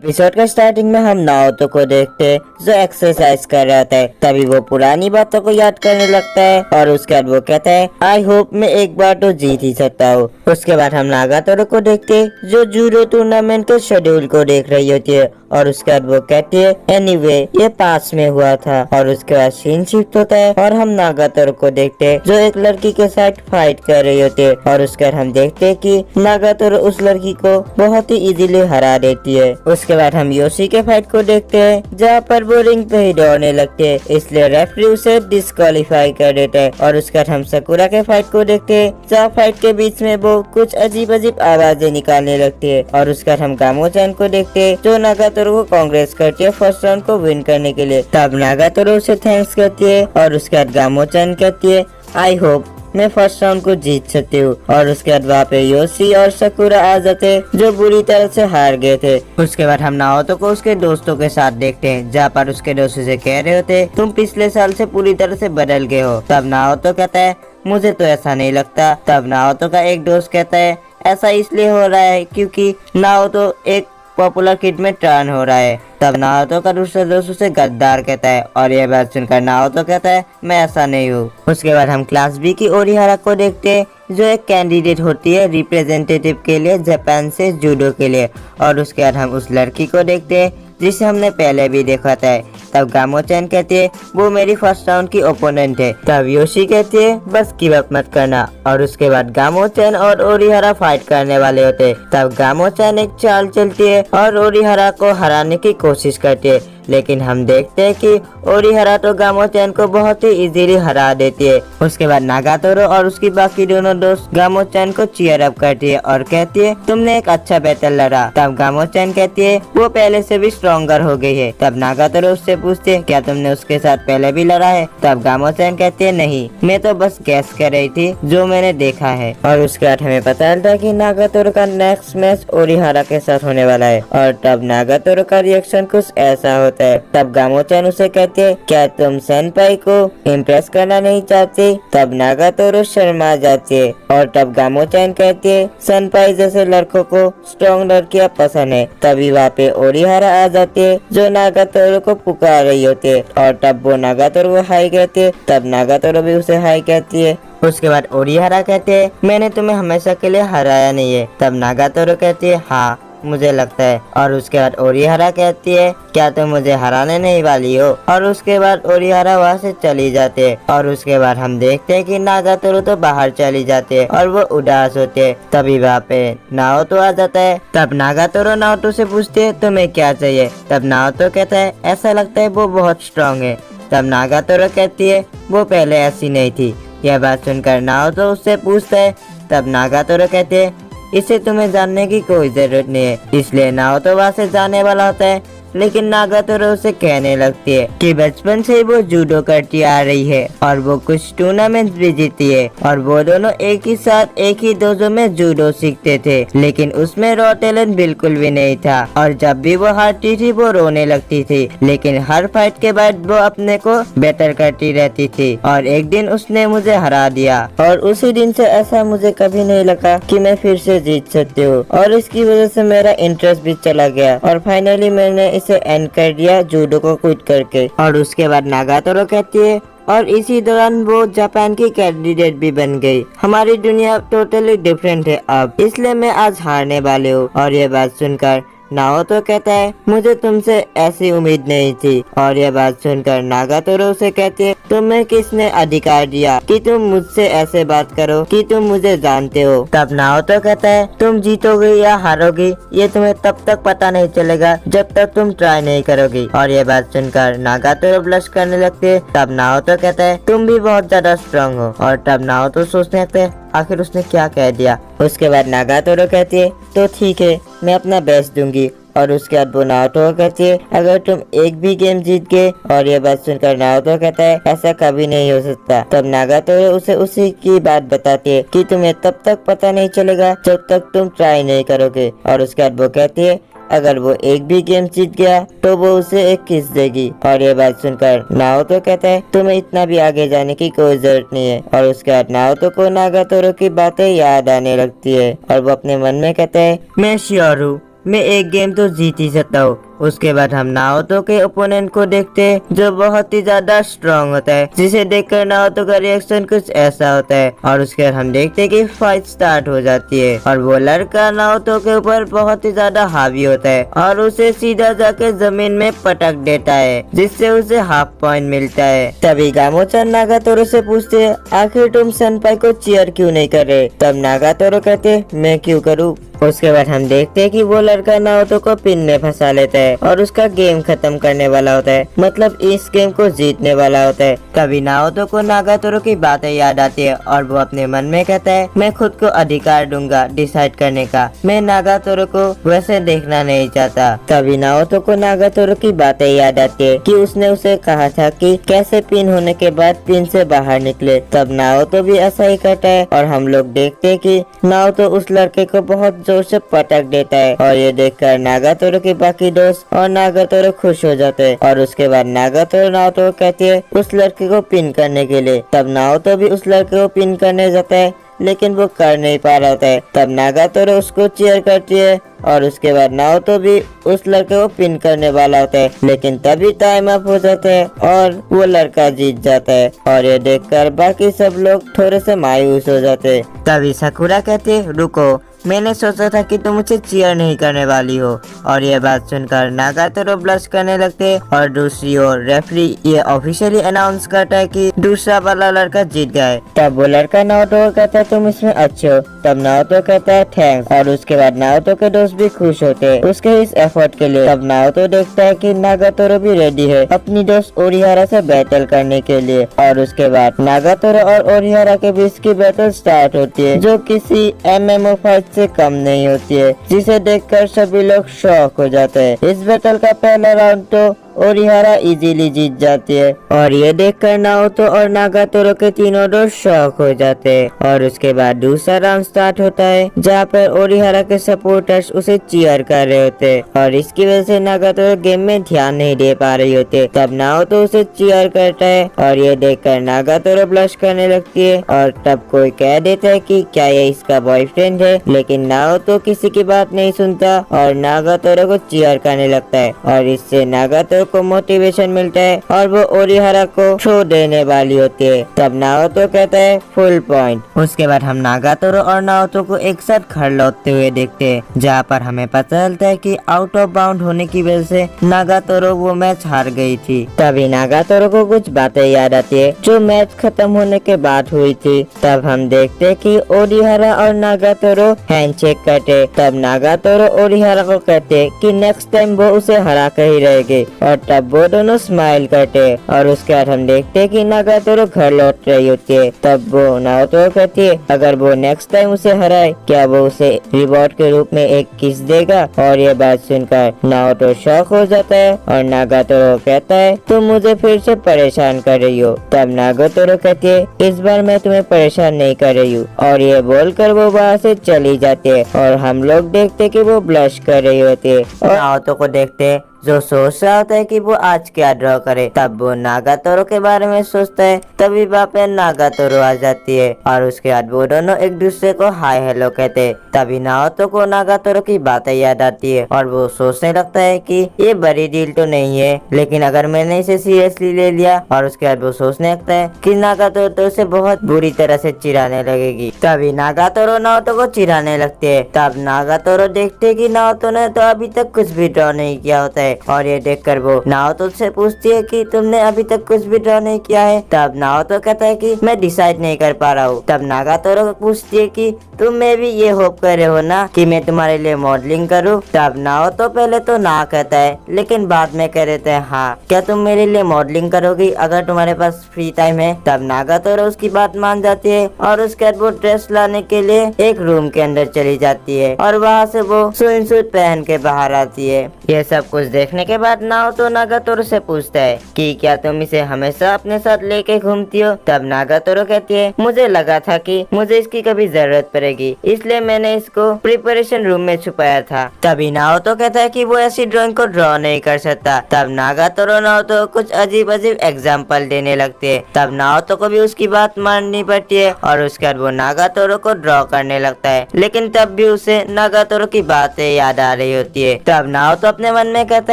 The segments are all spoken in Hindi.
एपिसोड का स्टार्टिंग में हम नाओतो को देखते हैं जो एक्सरसाइज कर रहा था। तभी वो पुरानी बातों को याद करने लगता है और उसके बाद वो कहता है आई होप मैं एक बार तो जीत ही सकता हूँ। उसके बाद हम नागातोरो को देखते हैं जो जूडो टूर्नामेंट के शेड्यूल को देख रही होती है और उसके बाद वो कहती है एनीवे ये पास में हुआ था। और उसके बाद सीन शिफ्ट होता है और हम नागातोरो को देखते हैं जो एक लड़की के साथ फाइट कर रही होती है और उसके बाद हम देखते हैं कि नागातोरो उस लड़की को बहुत ही इजीली हरा देती है। उसके बाद हम योशी के फाइट को देखते हैं जहाँ पर वो रिंग पे ही दौड़ने लगते हैं, इसलिए रेफरी उसे डिस्क्वालीफाई कर देता है। और उसके बाद हम सकुरा के फाइट को देखते हैं जहाँ फाइट के बीच में वो कुछ अजीब अजीब आवाजें निकालने लगती है। और उसके बाद हम गामो-चैन को देखते हैं जो नागातोरो को कांग्रेस करती है फर्स्ट राउंड को विन करने के लिए। तब नागातोरो उसे थैंक्स करती है और उसके बाद गामो-चैन कहती है आई होप मैं फर्स्ट राउंड को जीत सकती हूँ। और उसके बाद वहाँ पे योशी और सकुरा आ जाते जो बुरी तरह से हार गए थे। उसके बाद हम नाओतो को उसके दोस्तों के साथ देखते हैं जहाँ पर उसके दोस्त से कह रहे होते तुम पिछले साल से पूरी तरह से बदल गए हो। तब नाओतो कहता है मुझे तो ऐसा नहीं लगता। तब नाओतो का एक दोस्त कहता है ऐसा इसलिए हो रहा है क्योंकि नाओतो एक पॉपुलर किड में टर्न हो रहा है। तब नाओतो का दूसरा दोस्त उसे गद्दार कहता है और यह बात सुनकर नाओतो कहता है मैं ऐसा नहीं हूँ। उसके बाद हम क्लास बी की ओरिहारा को देखते हैं जो एक कैंडिडेट होती है रिप्रेजेंटेटिव के लिए जापान से जूडो के लिए। और उसके बाद हम उस लड़की को देखते हैं जिसे हमने पहले भी देखा था। तब गामो-चैन कहती है वो मेरी फर्स्ट राउंड की ओपोनेंट है। तब योशी कहती है बस गिव अप मत करना। और उसके बाद गामो-चैन और ओरिहारा फाइट करने वाले होते। तब गामो-चैन एक चाल चलती है और ओरिहारा को हराने की कोशिश करती है, लेकिन हम देखते हैं कि ओरिहारा तो गामो-चैन को बहुत ही इजीली हरा देती है। उसके बाद नागातोरो और उसकी बाकी दोनों दोस्त गामो-चैन को चीयर अप करती है और कहती है तुमने एक अच्छा बैटल लड़ा। तब गामो-चैन कहती है वो पहले से भी स्ट्रॉन्गर हो गई है। तब नागातोरो उससे पूछते हैं क्या तुमने उसके साथ पहले भी लड़ा है। तब गामो-चैन कहती है नहीं, मैं तो बस गैस कर रही थी जो मैंने देखा है। और उसके बाद हमें पता चलता है कि नागातोरो का नेक्स्ट मैच ओरिहारा के साथ होने वाला है। और तब नागातोरो का रिएक्शन कुछ ऐसा होता है। तब गामो-चैन उसे कहते हैं क्या तुम सेनपाई को इम्प्रेस करना नहीं चाहती। तब नागातोरो शर्मा जाती है और तब गामो-चैन कहती है सेनपाई जैसे लड़कों को स्ट्रॉन्ग लड़कियां पसंद है। तभी वहाँ पे ओरिहारा आ जाती है जो नागातोरो को पुकार रही होती है और तब वो नागातोरो को हाई कहती है। तब नागातोरो भी उसे हाई कहती है। उसके बाद ओरिहारा कहते हैं मैंने तुम्हें हमेशा के लिए हराया नहीं है। तब नागातोरो कहती है हाँ मुझे लगता है। और उसके बाद ओरिहारा कहती है क्या तुम मुझे हराने नहीं वाली हो। और उसके बाद ओरिहारा वहाँ से चली जाते हैं। और उसके बाद हम देखते हैं कि नागातोरो तो बाहर चली जाते हैं और वो उदास होते हैं। तभी वहाँ पे नाओतो आ जाता है। तब नागातोरो नाओतो से पूछते है तुम्हें क्या चाहिए। तब नाओतो कहता है ऐसा लगता है वो बहुत स्ट्रॉन्ग है। तब नागातोरो कहती है वो पहले ऐसी नहीं थी। यह बात सुनकर नाओतो उससे पूछता है। तब नागातोरो कहते हैं इसे तुम्हें जानने की कोई जरूरत नहीं है। इसलिए नाओतो वहाँ से जाने वाला होता है, लेकिन नागातोरो उसे कहने लगती है कि बचपन से ही वो जूडो करती आ रही है और वो कुछ टूर्नामेंट भी जीती है और वो दोनों एक ही साथ एक ही डोजो में जूडो सीखते थे, लेकिन उसमें रॉ टैलेंट बिल्कुल भी नहीं था। और जब भी वो हारती थी वो रोने लगती थी, लेकिन हर फाइट के बाद वो अपने को बेटर करती रहती थी। और एक दिन उसने मुझे हरा दिया और उसी दिन से ऐसा मुझे कभी नहीं लगा कि मैं फिर से जीत सकती हूँ। और इसकी वजह से मेरा इंटरेस्ट भी चला गया और फाइनली मैंने इसे एंड कर दिया जूडो को क्विट करके। और उसके बाद नागातोरो कहती है और इसी दौरान वो जापान की कैंडिडेट भी बन गई। हमारी दुनिया टोटली डिफरेंट है अब, इसलिए मैं आज हारने वाली हूँ। और ये बात सुनकर नाओतो कहता है मुझे तुमसे ऐसी उम्मीद नहीं थी। और यह बात सुनकर नागातोरो से कहती है तुम्हें किसने अधिकार दिया कि तुम मुझसे ऐसे बात करो कि तुम मुझे जानते हो। तब नाओतो कहता है तुम जीतोगे या हारोगी ये तुम्हें तब तक पता नहीं चलेगा जब तक तुम ट्राई नहीं करोगी। और यह बात सुनकर नागातोरो ब्लश करने लगते है। तब नाओतो कहता है तुम भी बहुत ज्यादा स्ट्रॉन्ग हो। और तब नाओतो सोचने लगते है आखिर उसने क्या कह दिया। उसके बाद नागातोरो कहती है तो ठीक है मैं अपना बेस्ट दूंगी। और उसके बाद वो नाओतो को कहती है अगर तुम एक भी गेम जीत गए। और ये बात सुनकर नाओतो कहता है ऐसा कभी नहीं हो सकता। तब नागातोरो उसे उसी की बात बताती है कि तुम्हें तब तक पता नहीं चलेगा जब तक तुम ट्राई नहीं करोगे। और उसके बाद वो कहती है अगर वो एक भी गेम जीत गया तो वो उसे एक किस देगी। और ये बात सुनकर नाओतो कहता है तुम्हें इतना भी आगे जाने की कोई जरूरत नहीं है। और उसके बाद नाओतो को नागातोरो की बातें याद आने लगती है और वो अपने मन में कहता है मैं श्योर हूँ मैं एक गेम तो जीत ही सकता हूँ। उसके बाद हम नाओतो के ओपोनेंट को देखते हैं जो बहुत ही ज्यादा स्ट्रांग होता है, जिसे देखकर नाओतो का रिएक्शन कुछ ऐसा होता है। और उसके बाद हम देखते हैं कि फाइट स्टार्ट हो जाती है और वो लड़का नाओतो के ऊपर बहुत ही ज्यादा हावी होता है और उसे सीधा जाके जमीन में पटक देता है, जिससे उसे हाफ पॉइंट मिलता है। तभी गामो-chan नागातोरो से पूछते हैं, आखिर तुम सेनपाई को चीयर क्यों नहीं कर रहे? तब नागातोरो कहते, मैं क्यों करूँ? उसके बाद हम देखते हैं कि वो लड़का नाओतो को पिन में फंसा लेता है और उसका गेम खत्म करने वाला होता है, मतलब इस गेम को जीतने वाला होता है। तभी नाओतो को नागातोरो की बातें याद आती है और वो अपने मन में कहता है, मैं खुद को अधिकार दूंगा डिसाइड करने का, मैं नागातोरो को वैसे देखना नहीं चाहता। तभी नाओतो को नागातोरो की बातें याद आती है कि उसने उसे कहा था कि कैसे पिन होने के बाद पिन से बाहर निकले। तब नाओतो भी ऐसा ही करता है और हम लोग देखते हैं कि नाओतो उस लड़के को बहुत जोर से पटक देता है और ये देखकर नागातोरो के बाकी दोस्त और नागातोरो खुश हो जाते हैं। और उसके बाद नागातोरो नाओतो को कहती है उस लड़के को पिन करने के लिए। तब नाओतो भी उस लड़के को पिन करने जाता है, लेकिन वो कर नहीं पा रहा होता है। तब नागातोरो उसको चीयर करती है और उसके बाद नाओतो भी उस लड़के को पिन करने वाला होता है, लेकिन तभी टाइम अप हो जाता है और वो लड़का जीत जाता है। और ये देखकर बाकी सब लोग थोड़े से मायूस हो जाते हैं। तभी साकुरा कहते, रुको, मैंने सोचा था कि तुम मुझे चीयर नहीं करने वाली हो। और ये बात सुनकर नागातोरो ब्लश करने लगते और दूसरी ओर रेफरी ये ऑफिशियली अनाउंस करता है कि दूसरा वाला लड़का जीत गया है। तब वो लड़का नाओतो को कहता है तुम इसमें अच्छे हो। तब नाओतो कहता है थैंक्स और उसके बाद नाओतो के दोस्त भी खुश होते हैं उसके इस एफर्ट के लिए। तब नाओतो देखता है कि नागातोरो भी रेडी है अपनी दोस्त ओरिहारा से बैटल करने के लिए। और उसके बाद नागातोरो और ओरिहारा के बीच की बैटल स्टार्ट होती है जो किसी MMO फाइट से कम नहीं होती है, जिसे देखकर सभी लोग शॉक हो जाते हैं। इस बैटल का पहला राउंड तो ओरिहारा इजीली जीत जाती है और ये देखकर नाओतो और नागातोरो के तीनों दोस्त शॉक हो जाते हैं। और उसके बाद दूसरा राउंड स्टार्ट होता है जहाँ पर ओरिहारा के सपोर्टर्स उसे चीयर कर रहे होते हैं और इसकी वजह से नागातोरो गेम में ध्यान नहीं दे पा रही होती। तब नाओतो उसे चीयर करता है और ये देखकर नागातोरो ब्लश करने लगती है और तब कोई कह देता है कि क्या ये इसका बॉयफ्रेंड है, लेकिन नाओतो किसी की बात नहीं सुनता और नागातोरो को चीयर करने लगता है और इससे नागातोरो को मोटिवेशन मिलता है और वो ओरिहारा को शो देने वाली होती है। तब नाओतो कहता है फुल पॉइंट। उसके बाद हम नागातोरो और नाओतो को एक साथ घर लौटते हुए देखते हैं, जहाँ पर हमें पता चलता है कि आउट ऑफ बाउंड होने की वजह से नागातोरो वो मैच हार गई थी। तभी नागातोरो को कुछ बातें याद आती है जो मैच खत्म होने के बाद हुई थी। तब हम देखते हैं कि ओरिहारा और नागातोरो हैंडशेक करते। तब नागातोरो ओरिहारा को कहते कि नेक्स्ट टाइम वो उसे हरा कर ही रहेगी और तब वो दोनों स्माइल करते और उसके बाद हम देखते हैं कि नागातोरो घर लौट रही होती है। तब वो नाओतो कहती है अगर वो नेक्स्ट टाइम उसे हराए क्या वो उसे रिवॉर्ड के रूप में एक किस देगा। और ये बात सुनकर नाओतो शॉक हो जाता है और नागातोरो कहता है तुम मुझे फिर से परेशान कर रही हो। तब नागातोरो कहती है इस बार मैं तुम्हें परेशान नहीं कर रही हूँ और ये बोलकर वो वहाँ से चली जाती है और हम लोग देखते कि वो ब्लश कर रही होती है और नाओतो को देखते जो सोच रहा होता है कि वो आज क्या ड्रॉ करे। तब वो नागातोरो के बारे में सोचता है, तभी वहाँ पे नागातोरो आ जाती है और उसके बाद वो दोनों एक दूसरे को हाय हेलो कहते हैं। तभी नाओतो को नागातोरो की बातें याद आती है और वो सोचने लगता है कि ये बड़ी डील तो नहीं है, लेकिन अगर मैंने इसे सीरियसली ले लिया। और उसके बाद वो सोचने लगता है कि नागातोरो तो उसे बहुत बुरी तरह से चिढ़ाने लगेगी। तभी नागातोरो नाओतो को चिढ़ाने लगते है। तब नागातोरो देखते कि नाओतो ने तो अभी तक कुछ भी ड्रॉ नहीं किया होता है और ये देखकर वो नाओतो से पूछती है कि तुमने अभी तक कुछ भी ड्रॉ नहीं किया है। तब नाओतो कहता है कि मैं डिसाइड नहीं कर पा रहा हूँ। तब नागातोरो को पूछती है कि तुम में भी ये होप कर रहे हो ना कि मैं तुम्हारे लिए मॉडलिंग करूँ। तब नाओतो पहले तो ना कहता है, लेकिन बाद में कह देता है हाँ क्या तुम मेरे लिए मॉडलिंग करोगी अगर तुम्हारे पास फ्री टाइम है। तब नागातोरो उसकी बात मान जाती है और उसके बाद वो ड्रेस लाने के लिए एक रूम के अंदर चली जाती है और वहाँ से वो स्विम सूट पहन के बाहर आती है। ये सब कुछ देखने के बाद नाओतो नागातोरो से पूछता है कि क्या तुम इसे हमेशा अपने साथ लेके घूमती हो। तब नागातोरो कहती है मुझे लगा था कि मुझे इसकी कभी जरूरत पड़ेगी, इसलिए मैंने इसको प्रिपरेशन रूम में छुपाया था। तभी नाओतो कहता है कि वो ऐसी ड्राइंग को ड्रॉ नहीं कर सकता। तब नागातोरो नाओतो कुछ अजीब अजीब एग्जाम्पल देने लगते है। तब नाओतो को भी उसकी बात माननी पड़ती है और उसके बाद वो नागातोरो को ड्रॉ करने लगता है, लेकिन तब भी उसे नागातोरो की बातें याद आ रही होती है। तब नाओतो अपने मन में कहता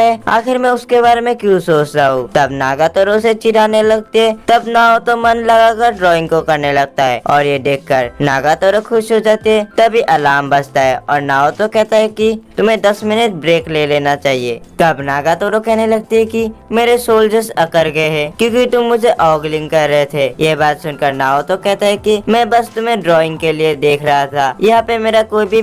है आखिर मैं उसके बारे में क्यों सोच रहा हूँ। तब नागातोरो से चिढ़ाने लगते है। तब नाओतो मन लगाकर ड्राइंग को करने लगता है और ये देखकर नागातोरो खुश हो जाते है। तभी अलार्म बजता है और नाओतो कहता है कि तुम्हें 10 मिनट ब्रेक ले लेना चाहिए। तब नागातोरो कहने लगती है कि मेरे सोल्जर्स अकड़ गए हैं क्योंकि तुम मुझे ऑगलिंग कर रहे थे। ये बात सुनकर नाओतो कहता है कि मैं बस तुम्हें ड्राइंग के लिए देख रहा था, यहाँ पे मेरा कोई भी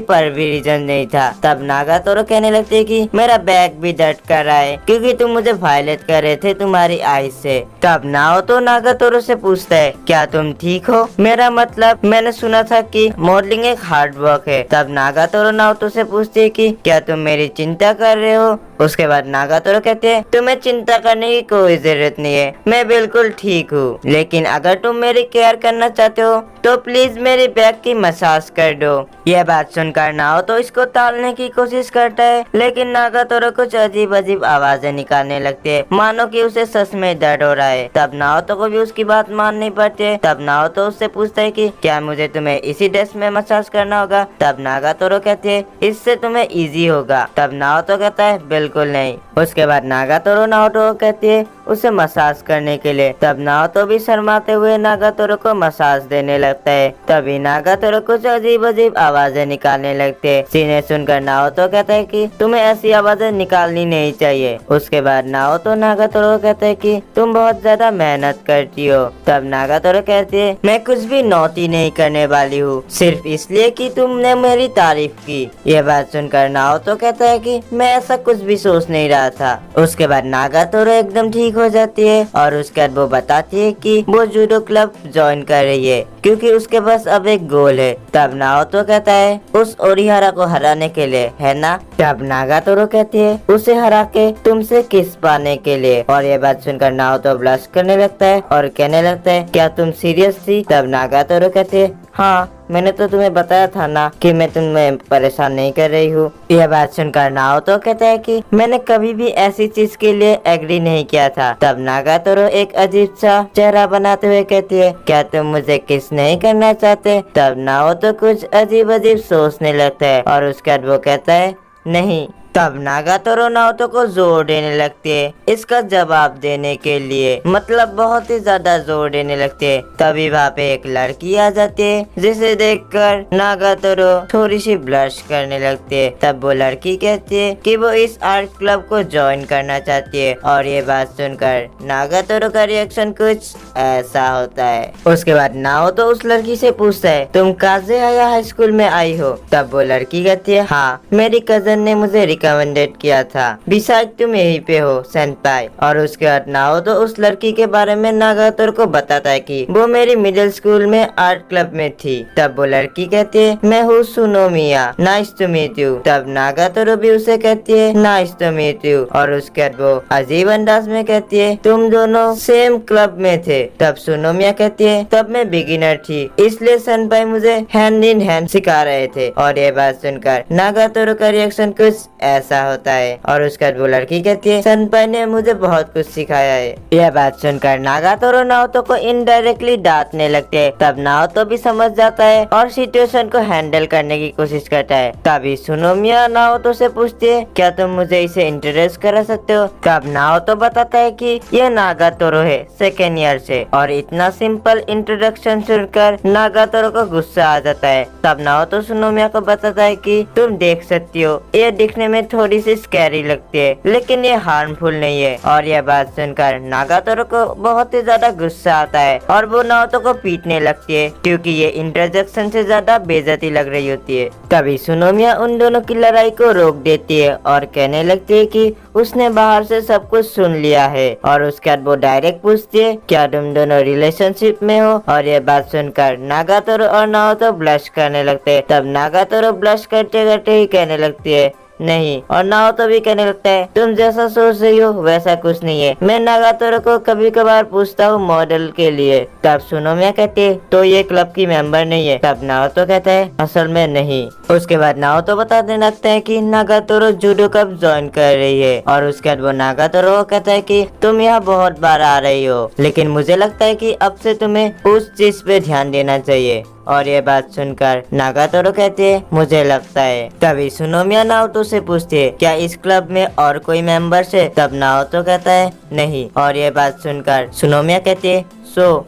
रीजन नहीं था। तब नागातोरो कहने लगती है कि मेरा बैक भी दर्द कर रहा है क्योंकि तुम मुझे वायलेट कर रहे थे तुम्हारी आईज से। तब नाओतो नागातोरो से पूछता है क्या तुम ठीक हो, मेरा मतलब मैंने सुना था कि मॉडलिंग एक हार्ड वर्क है। तब नागातोरो नाओतो से पूछती है कि क्या तुम मेरी चिंता कर रहे हो। उसके बाद नागातोरो कहते हैं तुम्हें चिंता करने की कोई जरूरत नहीं है, मैं बिल्कुल ठीक हूँ, लेकिन अगर तुम मेरी केयर करना चाहते हो तो प्लीज मेरी बैक की मसाज कर दो। यह बात सुनकर नाओतो इसको टालने की कोशिश करता है, लेकिन नागातोरो कुछ अजीब अजीब आवाजें निकालने लगती है मानो कि उसे सच में दर्द हो रहा है। तब नाओतो को भी उसकी बात माननी पड़ती है। तब नाओतो उससे पूछता है कि क्या मुझे तुम्हें इसी ड्रेस में मसाज करना होगा। तब नागातोरो कहती है इससे तुम्हें इजी होगा। तब नाओतो कहता है बिल्कुल नहीं। उसके बाद नागातोरो नाओतो कहती है उसे मसाज करने के लिए। तब नाओतो भी शर्माते हुए नागातोरो को मसाज देने लगता है। तभी नागातोरो कुछ अजीब अजीब आवाजें निकालने लगते हैं। सीने सुनकर नाओतो कहता है कि तुम्हें ऐसी आवाजें निकालनी नहीं चाहिए। उसके बाद नाओतो नागातोरो कहता है कि तुम बहुत ज्यादा मेहनत करती हो। तब नागातोरो कहती है मैं कुछ भी नौटी नहीं करने वाली हूँ, सिर्फ इसलिए कि तुमने मेरी तारीफ की। यह बात सुनकर नाओतो कहता है कि मैं ऐसा कुछ भी सोच नहीं रहा था। उसके बाद नागातोरो एकदम ठीक हो जाती है और उसके बाद वो बताती है कि वो जूडो क्लब ज्वाइन कर रही है क्योंकि उसके पास अब एक गोल है। तब नाओतो कहता है उस ओरिहारा को हराने के लिए, है ना। तब नागातोरो कहती है उसे हरा के तुमसे किस पाने के लिए। और ये बात सुनकर नाओतो ब्लश करने लगता है और कहने लगता है क्या तुम सीरियस थी। तब नागातोरो कहती है हाँ मैंने तो तुम्हें बताया था ना कि मैं तुम्हें परेशान नहीं कर रही हूँ। यह बात सुनकर नाओतो कहता है कि मैंने कभी भी ऐसी चीज के लिए एग्री नहीं किया था। तब नागातोरो एक अजीब सा चेहरा बनाते हुए कहती है क्या तुम मुझे किस नहीं करना चाहते। तब नाओतो कुछ अजीब अजीब सोचने लगता है और उसके बाद वो कहता है नहीं। तब नागातोरो नाओतो को जोर देने लगती है इसका जवाब देने के लिए, मतलब बहुत ही ज्यादा जोर देने लगती है। तभी वहाँ पे एक लड़की आ जाती है जिसे देखकर नागातोरो थोड़ी सी ब्लश करने लगती है। तब वो लड़की कहती है कि वो इस आर्ट क्लब को ज्वाइन करना चाहती है और ये बात सुनकर नागातोरो का रिएक्शन कुछ ऐसा होता है। उसके बाद नाओतो उस लड़की से पूछता है तुम काज़ेहाया हाई स्कूल में आई हो। तब वो लड़की कहती है हाँ मेरी कजन ने मुझे रिकमेंडेड किया था, बिसाइड तुम यहीं पे हो सेंपाई। और उसके बाद नाओतो उस लड़की के बारे में नागातोरो को बताता है कि वो मेरी मिडिल स्कूल में आर्ट क्लब में थी। तब वो लड़की कहती है मैं हूँ सुनोमिया, नाइस टू मीट यू। तब नागातोरो भी उसे कहती है नाइस टू मीट यू और उसके बाद वो अजीब अंदाज में कहती है तुम दोनों सेम क्लब में थे। तब सुनोमिया कहती है तब मैं बिगिनर थी इसलिए सेंपाई मुझे हैंड इन हैंड सिखा रहे थे। और ये बात सुनकर नागातोरो का रिएक्शन कुछ ऐसा होता है और उसके बाद वो लड़की कहती है सेंपाई ने मुझे बहुत कुछ सिखाया है। यह बात सुनकर नागातोरो नाओतो को इनडायरेक्टली डांटने लगते हैं। तब नाओतो भी समझ जाता है और सिचुएशन को हैंडल करने की कोशिश करता है। तभी सुनोमिया नाओतो से पूछती है क्या तुम मुझे इसे इंट्रोड्यूस करा सकते हो। तब नाओतो बताता है कि यह नागातोरो है सेकेंड ईयर से। और इतना सिंपल इंट्रोडक्शन सुनकर नागातोरो को गुस्सा आ जाता है। तब नाओतो सुनोमिया को बताता है कि तुम देख सकती हो ये दिखने में थोड़ी सी स्कैरी लगती है लेकिन ये हार्मफुल नहीं है। और यह बात सुनकर नागातोरो को बहुत ही ज्यादा गुस्सा आता है और वो नाओतो को पीटने लगती है क्योंकि ये इंटरजेक्शन से ज्यादा बेइज्जती लग रही होती है। तभी सुनोमिया उन दोनों की लड़ाई को रोक देती है और कहने लगती है कि उसने बाहर से सब कुछ सुन लिया है। और उसके बाद वो डायरेक्ट पूछती है क्या तुम दोनों रिलेशनशिप में हो। और ये बात सुनकर नागातोरो और नाओतो ब्लश करने लगते हैं। तब नागातोरो ब्लश करते करते ही कहने लगती है नहीं। और नाओतो भी कहने लगता है तुम जैसा सोच रही हो वैसा कुछ नहीं है, मैं नागातोरो को कभी कभार पूछता हूँ मॉडल के लिए। तब सुनोमिया कहती है तो ये क्लब की मेंबर नहीं है। तब नाओतो कहता है असल में नहीं। उसके बाद नाओतो बताने लगता है कि नागातोरो जूडो कब ज्वाइन कर रही है। और उसके बाद वो नागातोरो को कहता है कि तुम यहाँ बहुत बार आ रही हो, लेकिन मुझे लगता है कि अब से तुम्हें उस चीज पे ध्यान देना चाहिए। और ये बात सुनकर नागातोरो कहते हैं मुझे लगता है। तभी सुनोमिया नाओतो से पूछती है क्या इस क्लब में और कोई मेंबर्स है। तब नाओतो कहता है नहीं। और ये बात सुनकर सुनोमिया कहती है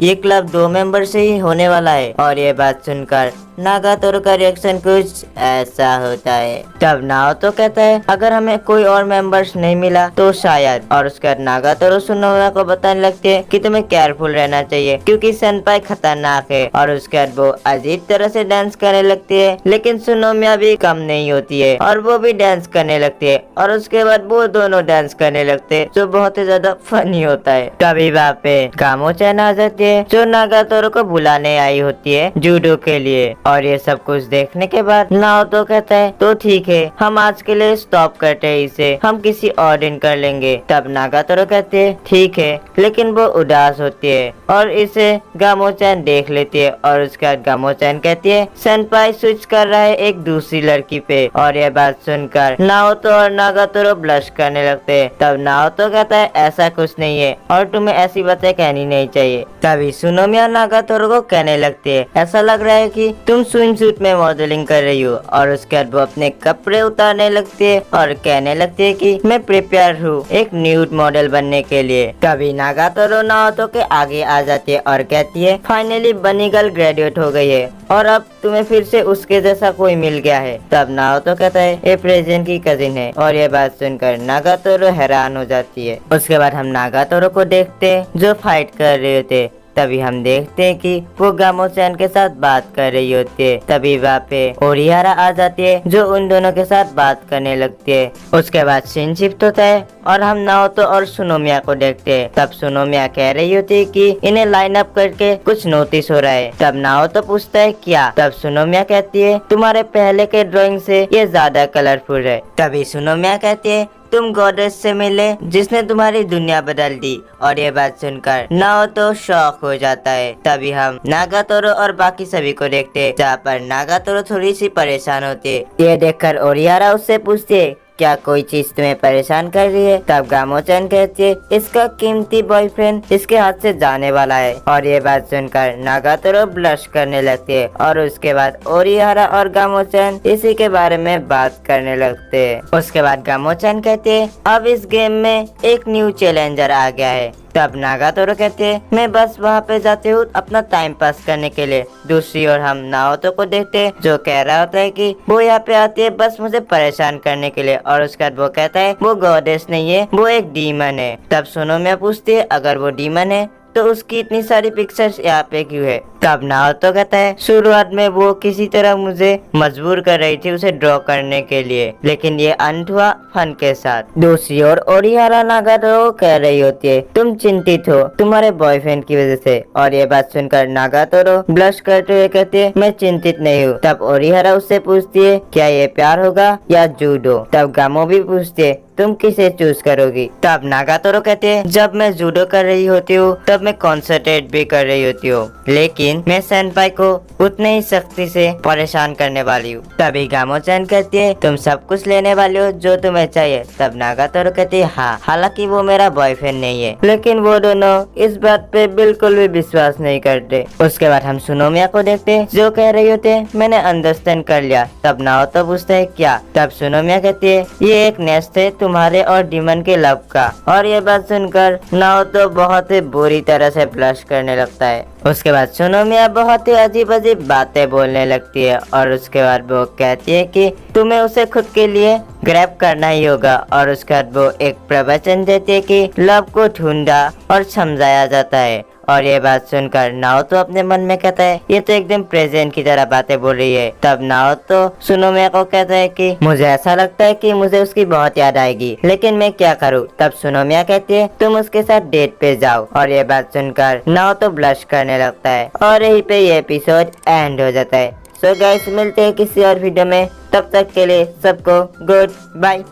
ये क्लब 2 मेंबर से ही होने वाला है। और ये बात सुनकर नागातोरो का रिएक्शन कुछ ऐसा होता है। तब नाओतो कहता है अगर हमें कोई और मेंबर्स नहीं मिला तो शायद। और उसके बाद नागातोरो सुनोमिया को बताने लगते हैं कि तुम्हें केयरफुल रहना चाहिए क्योंकि सेनपाई खतरनाक है। और उसके बाद वो अजीब तरह से डांस करने लगती है, लेकिन सुनोमिया भी कम नहीं होती है और वो भी डांस करने लगती है। और उसके बाद वो दोनों डांस करने लगते हैं जो बहुत ही ज्यादा फनी होता है। तभी वहाँ पे गामो-चैन आ जाती है जो नागातोरो को बुलाने आई होती है जूडो के लिए। और ये सब कुछ देखने के बाद नाओतो कहता है तो ठीक है हम आज के लिए स्टॉप करते हैं इसे, हम किसी और दिन कर लेंगे। तब नागातोरो कहते हैं ठीक है, लेकिन वो उदास होती है और इसे गामो-चैन देख लेती है। और उसके बाद गामो-चैन कहती है सेनपाई स्विच कर रहा है एक दूसरी लड़की पे। और ये बात सुनकर नाओतो और नागातोरो ब्लश करने लगते हैं। तब नाओतो कहता है ऐसा कुछ नहीं है और तुम्हें ऐसी बातें कहनी नहीं चाहिए। तभी सुनोमिया नागातोरो को कहने लगती है ऐसा लग रहा है कि तुम स्विम सूट में मॉडलिंग कर रही हो। और उसके बाद वो अपने कपड़े उतारने लगती है और कहने लगती है कि मैं प्रिपेयर हूँ एक न्यूड मॉडल बनने के लिए। तभी नागातोरो नाओतो के आगे आ जाती है और कहती है फाइनली बनी गर्ल ग्रेजुएट हो गई है और अब तुम्हें फिर से उसके जैसा कोई मिल गया है। तब नाओतो कहता है ये प्रेजेंट की कजिन है। और ये बात सुनकर नागातोरो हैरान हो जाती है। उसके बाद हम नागातोरो को देखते हैं जो फाइट कर रहे थे। तभी हम देखते हैं कि वो गामो-चैन के साथ बात कर रही होती है। तभी वहाँ पे ओरिहारा आ जाती है जो उन दोनों के साथ बात करने लगती है। उसके बाद सीन शिफ्ट होता है और हम नाओतो और सुनोमिया को देखते हैं। तब सुनोमिया कह रही होती है कि इन्हें लाइन अप करके कुछ नोटिस हो रहा है। तब नाओतो पूछता है क्या। तब सुनोमिया कहती है तुम्हारे पहले के ड्राइंग से ये ज्यादा कलरफुल है। तभी सुनोमिया कहती है तुम गॉडेस से मिले जिसने तुम्हारी दुनिया बदल दी। और ये बात सुनकर नाओतो शॉक हो जाता है। तभी हम नागातोरो और बाकी सभी को देखते हैं जहाँ पर नागातोरो थोड़ी सी परेशान होती है। ये देखकर ओरिहारा उससे पूछती है क्या कोई चीज तुम्हें परेशान कर रही है। तब गामो-चैन कहती है इसका कीमती बॉयफ्रेंड इसके हाथ से जाने वाला है। और ये बात सुनकर नागातोरो ब्लश करने लगती है और उसके बाद ओरिहारा और गामो-चैन इसी के बारे में बात करने लगते हैं। उसके बाद गामो-चैन कहते हैं अब इस गेम में एक न्यू चैलेंजर आ गया है। तब नागातोरो कहते हैं मैं बस वहाँ पे जाती हूँ अपना टाइम पास करने के लिए। दूसरी ओर हम नाओतो को देखते हैं जो कह रहा होता है कि वो यहाँ पे आती है बस मुझे परेशान करने के लिए। और उसके बाद वो कहता है वो गॉडेस नहीं है वो एक डीमन है। तब सुनोमिया पूछती है अगर वो डीमन है तो उसकी इतनी सारी पिक्चर्स यहाँ पे क्यों है। तब नाओतो कहता है शुरुआत में वो किसी तरह मुझे मजबूर कर रही थी उसे ड्रॉ करने के लिए, लेकिन ये अंत हुआ फन के साथ। दूसरी ओर ओरिहारा नागातोरो कह रही होती है तुम चिंतित हो तुम्हारे बॉयफ्रेंड की वजह से। और ये बात सुनकर नागातोरो ब्लश करते हुए कहते हैं मैं चिंतित नहीं हूँ। तब ओरिहारा उससे पूछती है क्या ये प्यार होगा या जूडो। तब गामो भी पूछती है तुम किसे चूज करोगी। तब नागातोरो कहते हैं जब मैं जूडो कर रही होती हूँ तब मैं कॉन्सेंट्रेट भी कर रही होती हूँ, लेकिन मैं सेनपाई को उतने ही सख्ती से परेशान करने वाली हूँ। तभी गामो-चैन कहती है तुम सब कुछ लेने वाले हो जो तुम्हें चाहिए। तब नागातोरो कहती है हाँ, हालांकि वो मेरा बॉयफ्रेंड नहीं है। लेकिन वो दोनों इस बात पे बिल्कुल भी विश्वास नहीं करते। उसके बाद हम सुनोमिया को देखते हैं जो कह रही होते हैं मैंने अंडरस्टैंड कर लिया। तब नाओतो पूछता है क्या। तब सुनोमिया कहती है ये एक नेस्ट है तुम्हारे और डीमन के लव का। और ये बात सुनकर नाओतो बहुत ही बुरी तरह से ब्लश करने लगता है। उसके बाद सुनोमिया बहुत ही अजीब अजीब बातें बोलने लगती है और उसके बाद वो कहती है कि तुम्हें उसे खुद के लिए ग्रैब करना ही होगा। और उसके बाद वो एक प्रवचन देती है कि लव को ढूंढा और समझाया जाता है। और ये बात सुनकर नाओतो अपने मन में कहता है ये तो एकदम प्रेजेंट की तरह बातें बोल रही है। तब नाओतो सुनोमिया को कहता है कि मुझे ऐसा लगता है कि मुझे उसकी बहुत याद आएगी, लेकिन मैं क्या करूँ। तब सुनोमिया कहती है तुम उसके साथ डेट पे जाओ। और ये बात सुनकर नाओतो ब्लश करने लगता है और यहीं पे ये एपिसोड एंड हो जाता है। सो गाइस मिलते हैं किसी और वीडियो में, तब तक के लिए सबको गुड बाय।